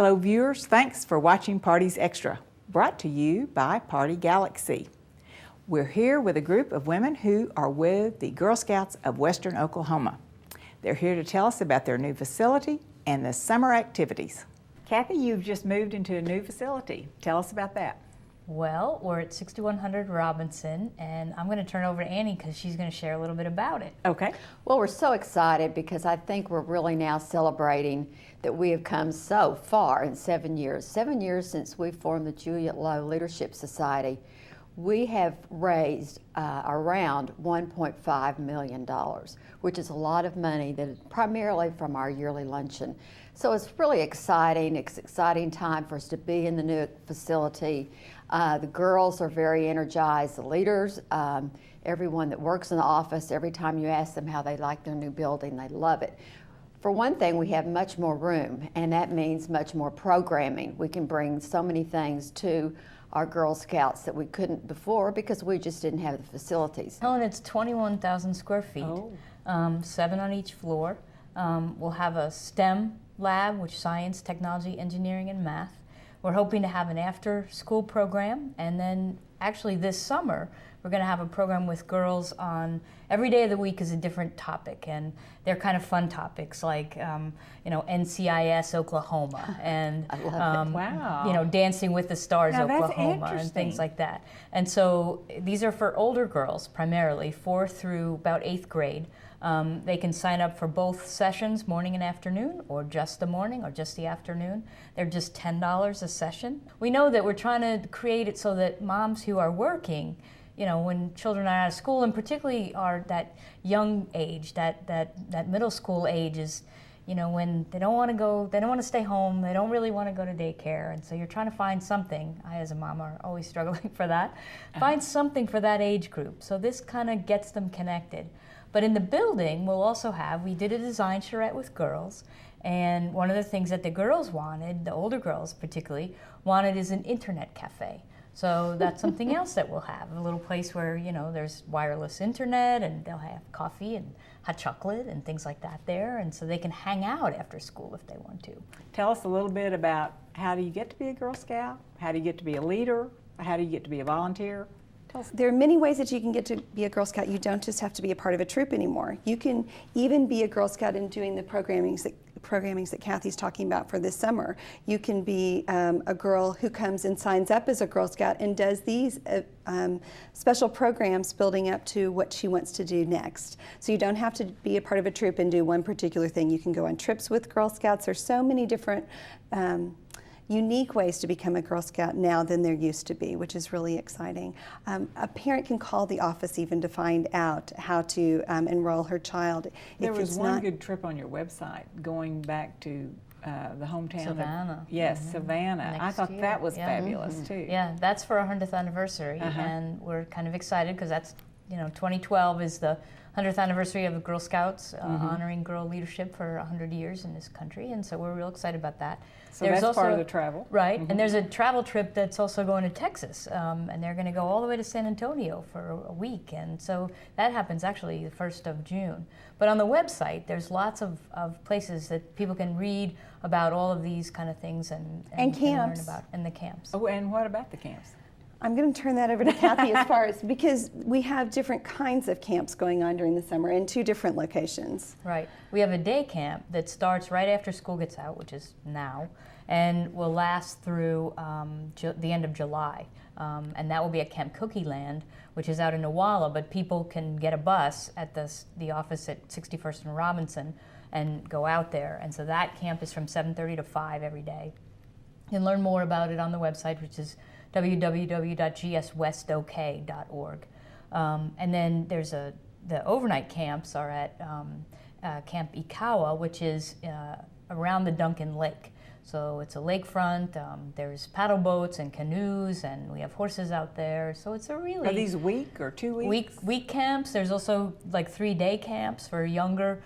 Hello viewers, thanks for watching Parties Extra, brought to you by Party Galaxy. We're here with a group of women who are with the Girl Scouts of Western Oklahoma. They're here to tell us about their new facility and the summer activities. Kathy, you've just moved into a new facility. Tell us about that. Well, we're at 6100 Robinson, and I'm going to turn over to Annie because she's going to share a little bit about it. Okay. Well, we're so excited because I think we're really now celebrating that we have come so far in 7 years. 7 years since we formed the Juliet Lowe Leadership Society. We have raised around $1.5 million, which is a lot of money that is primarily from our yearly luncheon. So it's really exciting. It's an exciting time for us to be in the new facility. The girls are very energized, the leaders, everyone that works in the office, every time you ask them how they like their new building, they love it. For one thing, we have much more room, and that means much more programming. We can bring so many things to our Girl Scouts that we couldn't before because we just didn't have the facilities. Helen, it's 21,000 square feet, 7 on each floor. We'll have a STEM lab, which is science, technology, engineering, and math. We're hoping to have an after-school program, and then actually this summer we're going to have a program with girls on every day of the week is a different topic, and they're kind of fun topics like NCIS Oklahoma and Wow. Dancing with the Stars Now, that's Oklahoma and things like that. And so these are for older girls primarily, 4th through about 8th grade. They can sign up for both sessions, morning and afternoon, or just the morning or just the afternoon. They're just $10 a session. We know that we're trying to create it so that moms who are working, when children are out of school, and particularly are that young age, that middle school age is, when they don't want to go, they don't want to stay home, they don't really want to go to daycare, and so you're trying to find something. I, as a mom, are always struggling for that. Find something for that age group. So this kind of gets them connected. But in the building, we'll also we did a design charrette with girls, and one of the things that the girls wanted, the older girls particularly, wanted is an internet cafe. So that's something else that we'll have, a little place where, there's wireless internet, and they'll have coffee and hot chocolate and things like that there, and so they can hang out after school if they want to. Tell us a little bit about how do you get to be a Girl Scout? How do you get to be a leader? How do you get to be a volunteer? There are many ways that you can get to be a Girl Scout. You don't just have to be a part of a troop anymore. You can even be a Girl Scout in doing the programmings that Kathy's talking about for this summer. You can be a girl who comes and signs up as a Girl Scout and does these special programs building up to what she wants to do next. So you don't have to be a part of a troop and do one particular thing. You can go on trips with Girl Scouts. There's so many different unique ways to become a Girl Scout now than there used to be, which is really exciting. A parent can call the office even to find out how to enroll her child. There was one good trip on your website going back to the hometown Savannah. Savannah. I thought that was fabulous too. Yeah, that's for our 100th anniversary, and we're kind of excited because that's 2012 is the 100th anniversary of the Girl Scouts, honoring girl leadership for 100 years in this country, and so we're real excited about that. So there's that's part of the travel. Right, and there's a travel trip that's also going to Texas, and they're going to go all the way to San Antonio for a week, and so that happens actually the 1st of June. But on the website, there's lots of places that people can read about all of these kind of things and camps. Learn about, and the camps. Oh, and what about the camps? I'm going to turn that over to Kathy as far as, because we have different kinds of camps going on during the summer in 2 different locations. Right. We have a day camp that starts right after school gets out, which is now, and will last through the end of July. And that will be at Camp Cookie Land, which is out in Newalla, but people can get a bus at the office at 61st and Robinson and go out there. And so that camp is from 7:30 to 5 every day. You can learn more about it on the website, which is www.gswestok.org. And then there's the overnight camps are at Camp Ikawa, which is around the Duncan Lake. So it's a lakefront, there's paddle boats and canoes, and we have horses out there. So it's a really... Are these week or 2 weeks? Week camps. There's also like 3-day camps for younger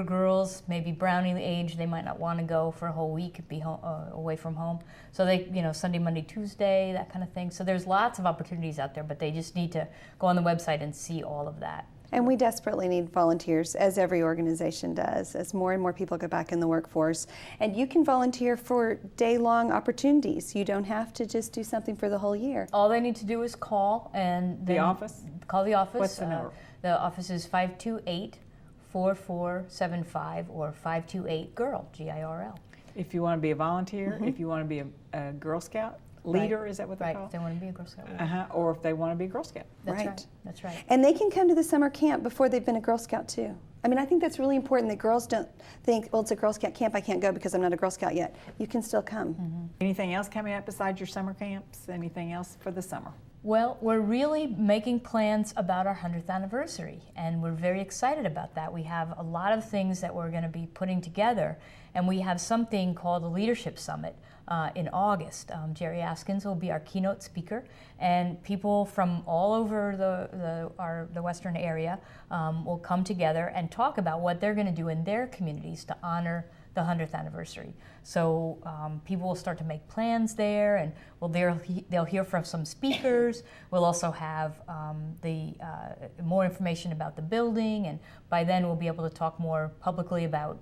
girls, maybe Brownie age. They might not want to go for a whole week, be away from home. So they, Sunday, Monday, Tuesday, that kind of thing. So there's lots of opportunities out there, but they just need to go on the website and see all of that. And we desperately need volunteers, as every organization does, as more and more people go back in the workforce. And you can volunteer for day-long opportunities. You don't have to just do something for the whole year. All they need to do is call and The then office? Call the office. What's the number? The office is 528-4475 or 528-GIRL, G-I-R-L. If you want to be a volunteer, if you want to be a Girl Scout leader, is that what they Right, call if they want to be a Girl Scout. Or if they want to be a Girl Scout. That's Right. right. That's right. And they can come to the summer camp before they've been a Girl Scout too. I mean, I think that's really important that girls don't think, well, it's a Girl Scout camp, I can't go because I'm not a Girl Scout yet. You can still come. Anything else coming up besides your summer camps? Anything else for the summer? Well, we're really making plans about our 100th anniversary, and we're very excited about that. We have a lot of things that we're going to be putting together, and we have something called the Leadership Summit in August. Jerry Askins will be our keynote speaker, and people from all over the Western area will come together and talk about what they're going to do in their communities to honor the 100th anniversary. So people will start to make plans there, and they'll hear from some speakers. We'll also have more information about the building, and by then we'll be able to talk more publicly about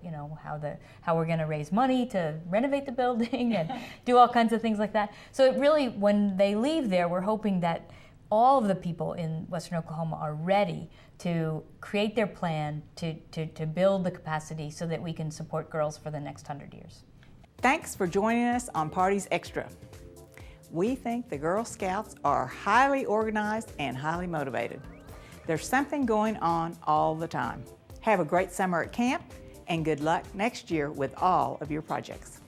how we're going to raise money to renovate the building and do all kinds of things like that. So it really, when they leave there, we're hoping that all of the people in Western Oklahoma are ready to create their plan to build the capacity so that we can support girls for the next 100 years. Thanks for joining us on Parties Extra. We think the Girl Scouts are highly organized and highly motivated. There's something going on all the time. Have a great summer at camp, and good luck next year with all of your projects.